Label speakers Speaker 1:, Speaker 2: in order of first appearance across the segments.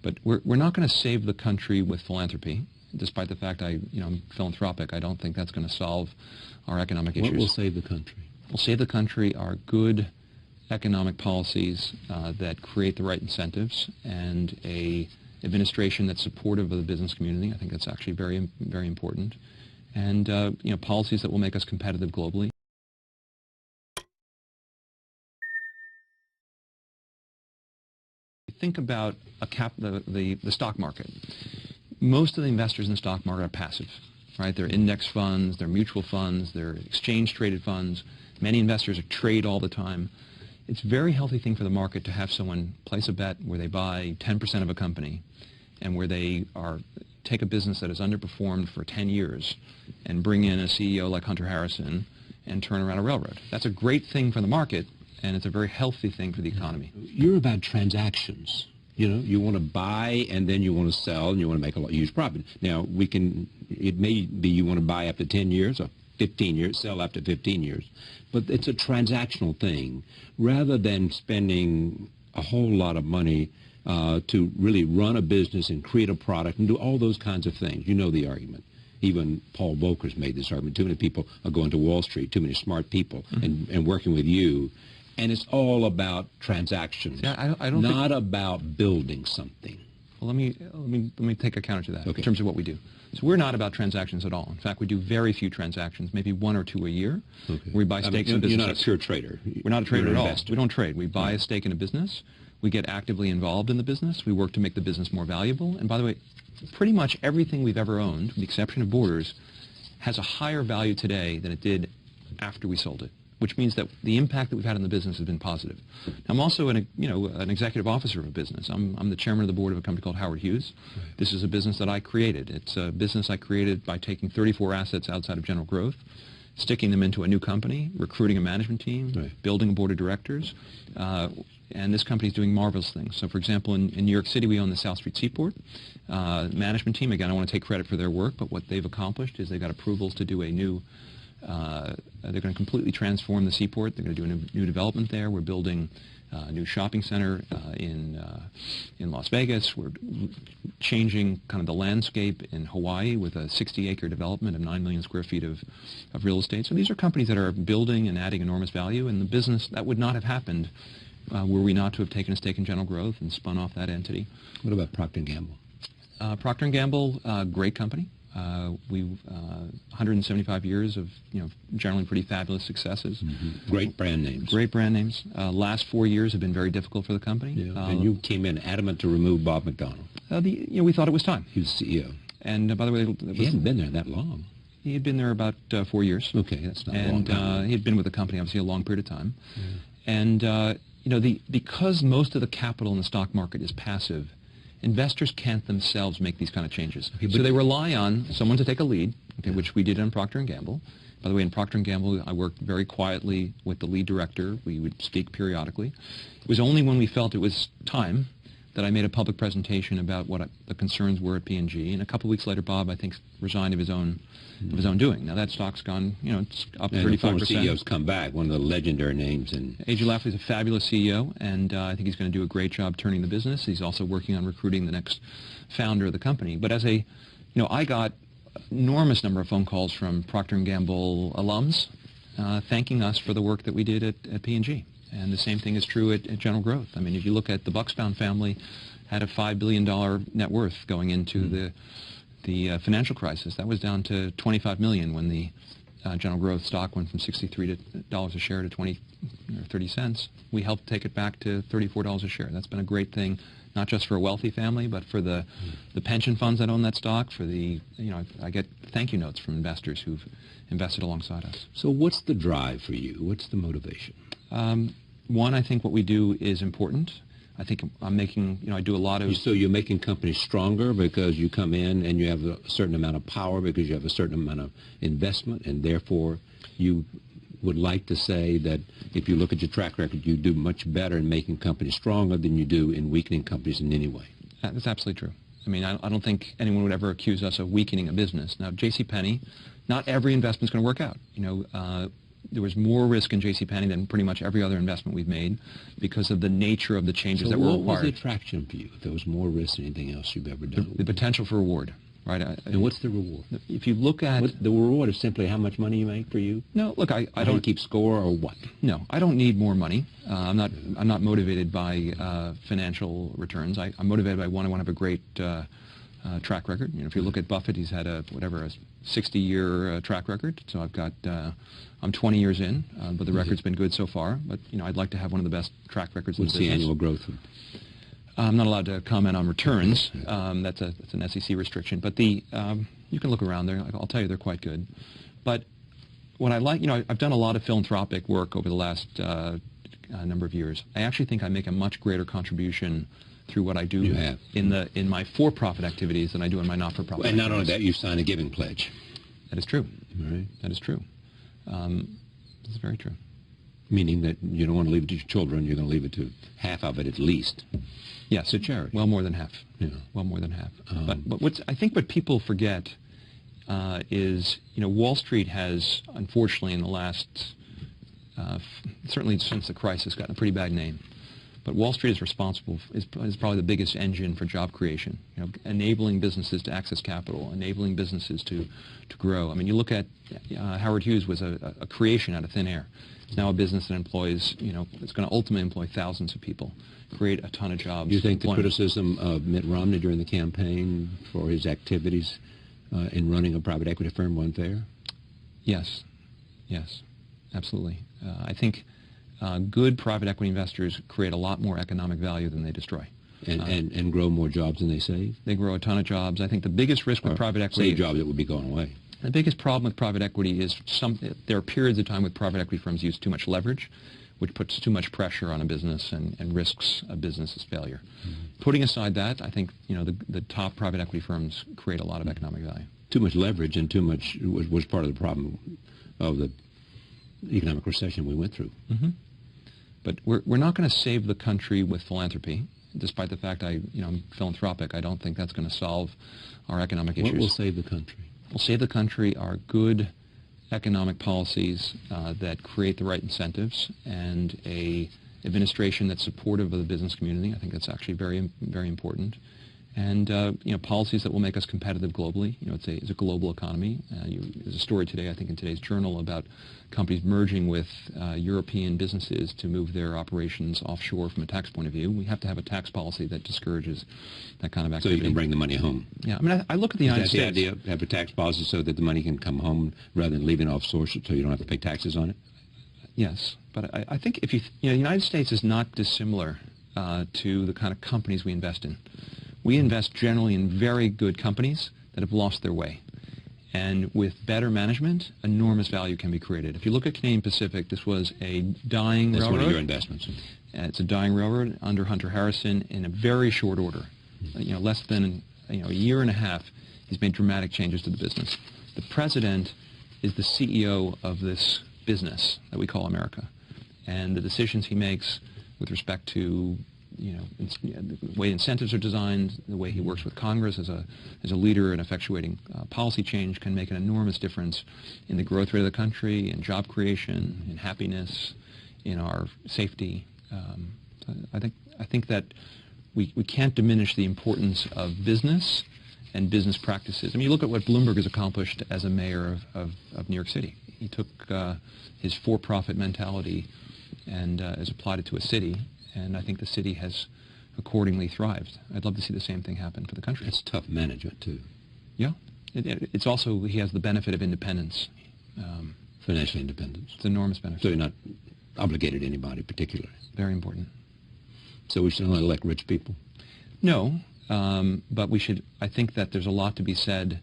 Speaker 1: But we're not going to save the country with philanthropy, despite the fact I'm philanthropic. I don't think that's going to solve our economic issues.
Speaker 2: What will save the country?
Speaker 1: What will save the country are good economic policies that create the right incentives and a administration that's supportive of the business community. I think that's actually very, very important. And policies that will make us competitive globally. Think about the stock market. Most of the investors in the stock market are passive, right? They're index funds, they're mutual funds, they're exchange-traded funds. Many investors trade all the time. It's a very healthy thing for the market to have someone place a bet where they buy 10% of a company and where they take a business that has underperformed for 10 years and bring in a CEO like Hunter Harrison and turn around a railroad. That's a great thing for the market, and it's a very healthy thing for the economy.
Speaker 2: You're about transactions. You want to buy and then you want to sell and you want to make a huge profit. Now, it may be you want to buy after 10 years or 15 years, sell after 15 years. But it's a transactional thing rather than spending a whole lot of money to really run a business and create a product and do all those kinds of things. You know the argument. Even Paul Volcker's made this argument. Too many people are going to Wall Street, too many smart people, and working with you. And it's all about transactions,
Speaker 1: I don't
Speaker 2: not about building something.
Speaker 1: Well, let me take a counter to that
Speaker 2: in
Speaker 1: terms of what we do. So we're not about transactions at all. In fact, we do very few transactions, maybe 1 or 2 a year. Where we buy stakes in businesses.
Speaker 2: You're not a pure trader.
Speaker 1: We're not a trader at all.
Speaker 2: Investor.
Speaker 1: We don't trade. We buy a stake in a business. We get actively involved in the business. We work to make the business more valuable. And by the way, pretty much everything we've ever owned, with the exception of Borders, has a higher value today than it did after we sold it, which means that the impact that we've had on the business has been positive. Now, I'm also an executive officer of a business. I'm the chairman of the board of a company called Howard Hughes. Right. This is a business that I created. It's a business I created by taking 34 assets outside of General Growth, sticking them into a new company, recruiting a management team, right, building a board of directors, and this company is doing marvelous things. So, for example, in New York City, we own the South Street Seaport. Management team, again, I want to take credit for their work, but what they've accomplished is they got approvals to do a new they're going to completely transform the seaport. They're going to do a new development there. We're building a new shopping center in Las Vegas. We're changing kind of the landscape in Hawaii with a 60-acre development of 9 million square feet of real estate. So these are companies that are building and adding enormous value, and the business that would not have happened were we not to have taken a stake in General Growth and spun off that entity.
Speaker 2: What about Procter & Gamble?
Speaker 1: Procter & Gamble, great company. We've 175 years of generally pretty fabulous successes.
Speaker 2: Great brand names.
Speaker 1: Great brand names. Last 4 years have been very difficult for the company.
Speaker 2: Yeah. And you came in adamant to remove Bob McDonnell.
Speaker 1: We thought it was time.
Speaker 2: He was CEO.
Speaker 1: And by the way,
Speaker 2: he hadn't been there that long.
Speaker 1: He had been there about 4 years.
Speaker 2: Okay, that's not a long time.
Speaker 1: And he had been with the company obviously a long period of time. Yeah. And because most of the capital in the stock market is passive, investors can't themselves make these kind of changes. Okay, so they rely on someone to take a lead, which we did in Procter & Gamble. By the way, in Procter & Gamble, I worked very quietly with the lead director. We would speak periodically. It was only when we felt it was time that I made a public presentation about what the concerns were at P&G. And a couple of weeks later, Bob, I think, resigned of his own doing. Now, that stock's gone, it's up 35%.
Speaker 2: And the former CEO's come back, one of the legendary names.
Speaker 1: A.J. Lafley's a fabulous CEO, and I think he's going to do a great job turning the business. He's also working on recruiting the next founder of the company. But as I got enormous number of phone calls from Procter & Gamble alums thanking us for the work that we did at P&G. And the same thing is true at General Growth. I mean, if you look at the Bucksbaum family, had a $5 billion net worth going into the financial crisis. That was down to $25 million when the General Growth stock went from $63 a share to 20 or 30 cents. We helped take it back to $34 a share. That's been a great thing, not just for a wealthy family, but for the pension funds that own that stock. For I get thank you notes from investors who've invested alongside us.
Speaker 2: So what's the drive for you? What's the motivation?
Speaker 1: One, I think what we do is important. I think I'm making, I do a lot of...
Speaker 2: So you're making companies stronger because you come in and you have a certain amount of power because you have a certain amount of investment, and therefore you would like to say that if you look at your track record, you do much better in making companies stronger than you do in weakening companies in any way.
Speaker 1: That's absolutely true. I mean, I don't think anyone would ever accuse us of weakening a business. Now, JCPenney, not every investment's going to work out. there was more risk in JCPenney than pretty much every other investment we've made because of the nature of the changes that were required.
Speaker 2: What was the attraction for you? If there was more risk than anything else you've ever done?
Speaker 1: The potential for reward, right?
Speaker 2: And what's the reward?
Speaker 1: If you look at...
Speaker 2: The reward is simply how much money you make for you?
Speaker 1: No, look, I
Speaker 2: don't...
Speaker 1: don't...
Speaker 2: keep score or what?
Speaker 1: No, I don't need more money. I'm not motivated by financial returns. I'm motivated by, one, I want to have a great track record. You know, if you look at Buffett, he's had a 60-year track record. So I've got... I'm 20 years in, but the record's been good so far. But, you know, I'd like to have one of the best track records in the business.
Speaker 2: What's the annual growth?
Speaker 1: I'm not allowed to comment on returns. That's an SEC restriction. But you can look around there. I'll tell you they're quite good. But what I like, you know, I've done a lot of philanthropic work over the last number of years. I actually think I make a much greater contribution through what I do in my for-profit activities than I do in my not-for-profit
Speaker 2: And
Speaker 1: activities.
Speaker 2: not only that, you sign a giving pledge.
Speaker 1: That is true.
Speaker 2: Right.
Speaker 1: That is true. That's very true.
Speaker 2: Meaning that you don't want to leave it to your children, you're going to leave it to half of it at least.
Speaker 1: Yes.
Speaker 2: To charity.
Speaker 1: Well more than half.
Speaker 2: Yeah.
Speaker 1: Well more than half. But I think what people forget is, you know, Wall Street has, unfortunately, in the last, certainly since the crisis, gotten a pretty bad name. But Wall Street is responsible, is probably the biggest engine for job creation, you know, enabling businesses to access capital, enabling businesses to grow. I mean, you look at Howard Hughes was a creation out of thin air. It's now a business that employs, you know, it's going to ultimately employ thousands of people, create a ton of jobs.
Speaker 2: Do you think the criticism of Mitt Romney during the campaign for his activities in running a private equity firm went there?
Speaker 1: Yes. Yes, absolutely. I think good private equity investors create a lot more economic value than they destroy.
Speaker 2: And grow more jobs than they save?
Speaker 1: They grow a ton of jobs. I think the biggest risk with private equity...
Speaker 2: Save jobs that would be going away.
Speaker 1: The biggest problem with private equity is there are periods of time with private equity firms use too much leverage, which puts too much pressure on a business and risks a business's failure. Mm-hmm. Putting aside that, I think, you know, the top private equity firms create a lot of economic value.
Speaker 2: Too much leverage and too much was part of the problem of the economic recession we went through.
Speaker 1: Mm-hmm. But we're not going to save the country with philanthropy, despite the fact I'm philanthropic. I don't think that's going to solve our economic issues.
Speaker 2: What will save the country?
Speaker 1: What will save the country are good economic policies that create the right incentives and a administration that's supportive of the business community. I think that's actually very, very important. And you know, policies that will make us competitive globally. You know, it's a global economy. There's a story today, I think, in today's journal about companies merging with European businesses to move their operations offshore from a tax point of view. We have to have a tax policy that discourages that kind of activity.
Speaker 2: So you can bring the money home.
Speaker 1: Yeah, I mean, I look at the United States.
Speaker 2: Is that the idea? Have a tax policy so that the money can come home rather than leaving offshore, so you don't have to pay taxes on it?
Speaker 1: Yes, but I think if the United States is not dissimilar to the kind of companies we invest in. We invest generally in very good companies that have lost their way. And with better management, enormous value can be created. If you look at Canadian Pacific, this was a dying railroad.
Speaker 2: That's one of your investments.
Speaker 1: It's a dying railroad under Hunter Harrison in a very short order. You know, less than a year and a half, he's made dramatic changes to the business. The president is the CEO of this business that we call America. And the decisions he makes with respect to the way incentives are designed, the way he works with Congress as a leader in effectuating policy change can make an enormous difference in the growth rate of the country, in job creation, in happiness, in our safety. I think that we can't diminish the importance of business and business practices. I mean, you look at what Bloomberg has accomplished as a mayor of New York City. He took his for-profit mentality and has applied it to a city. And I think the city has accordingly thrived. I'd love to see the same thing happen for the country.
Speaker 2: It's tough management, too.
Speaker 1: Yeah. It's also, he has the benefit of independence.
Speaker 2: Financial independence.
Speaker 1: It's an enormous benefit.
Speaker 2: So you're not obligated to anybody particularly.
Speaker 1: Very important.
Speaker 2: So we should only elect rich people?
Speaker 1: No, but we should, I think that there's a lot to be said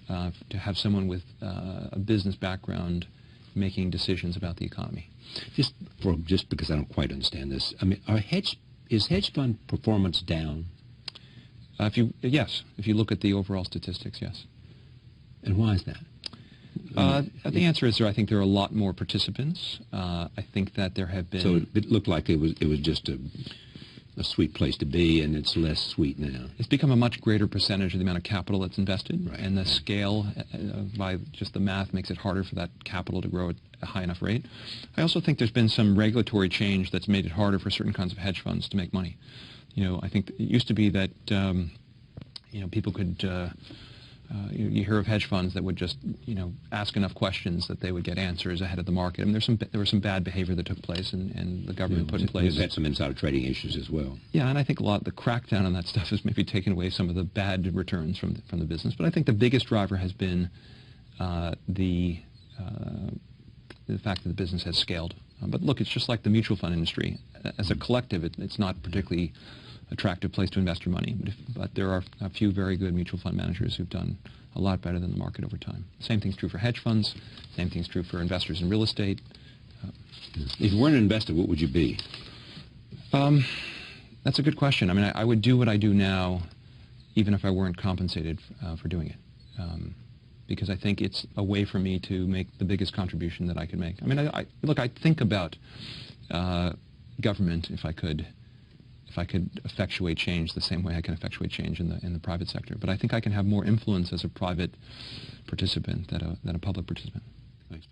Speaker 1: to have someone with a business background making decisions about the economy.
Speaker 2: Just because I don't quite understand this, I mean, is hedge fund performance down?
Speaker 1: Yes. If you look at the overall statistics, yes.
Speaker 2: And why is that?
Speaker 1: The answer is I think there are a lot more participants. I think that there have been.
Speaker 2: So it looked like it was just a sweet place to be, and it's less sweet now.
Speaker 1: It's become a much greater percentage of the amount of capital that's invested,
Speaker 2: Right.
Speaker 1: and the scale, by just the math, makes it harder for that capital to grow at a high enough rate. I also think there's been some regulatory change that's made it harder for certain kinds of hedge funds to make money. I think it used to be that people could. You hear of hedge funds that would just, ask enough questions that they would get answers ahead of the market. I mean, there was some bad behavior that took place, and the government put in place.
Speaker 2: We've had some insider trading issues as well.
Speaker 1: Yeah, and I think a lot of the crackdown on that stuff has maybe taken away some of the bad returns from the business. But I think the biggest driver has been the fact that the business has scaled. But look, it's just like the mutual fund industry. As a collective, it's not particularly attractive place to invest your money, but there are a few very good mutual fund managers who've done a lot better than the market over time. Same thing's true for hedge funds. Same thing's true for investors in real estate.
Speaker 2: If you weren't an investor, what would you be?
Speaker 1: That's a good question. I mean, I would do what I do now, even if I weren't compensated for doing it, because I think it's a way for me to make the biggest contribution that I could make. I mean, look, I think about government if I could effectuate change the same way I can effectuate change in the private sector. But I think I can have more influence as a private participant than a public participant.
Speaker 2: Thanks.